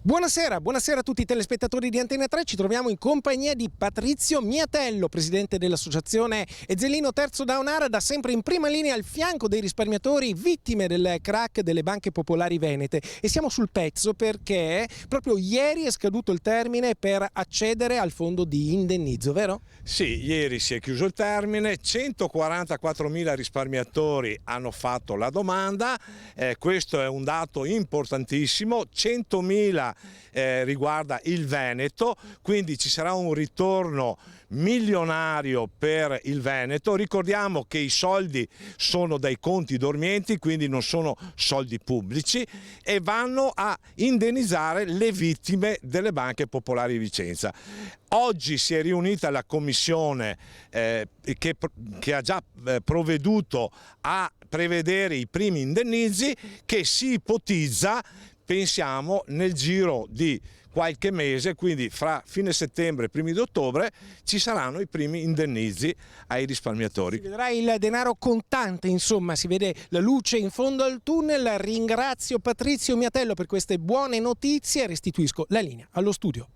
Buonasera, buonasera a tutti i telespettatori di Antena 3. Ci troviamo in compagnia di Patrizio Miatello, presidente dell'associazione Ezzelino Terzo Daonara, da sempre in prima linea al fianco dei risparmiatori vittime del crack delle banche popolari venete. E siamo sul pezzo perché proprio ieri è scaduto il termine per accedere al fondo di indennizzo, vero? Sì, ieri si è chiuso il termine, 144.000 risparmiatori hanno fatto la domanda, questo è un dato importantissimo, 100.000 riguarda il Veneto, quindi ci sarà un ritorno milionario per il Veneto. Ricordiamo che i soldi sono dai conti dormienti, quindi non sono soldi pubblici, e vanno a indennizzare le vittime delle banche popolari di Vicenza. Oggi si è riunita la commissione che ha già provveduto a prevedere i primi indennizi, che si ipotizza, pensiamo, nel giro di qualche mese, quindi fra fine settembre e primi di ottobre ci saranno i primi indennizi ai risparmiatori. Si vedrà il denaro contante, insomma, si vede la luce in fondo al tunnel. Ringrazio Patrizio Miatello per queste buone notizie e restituisco la linea allo studio.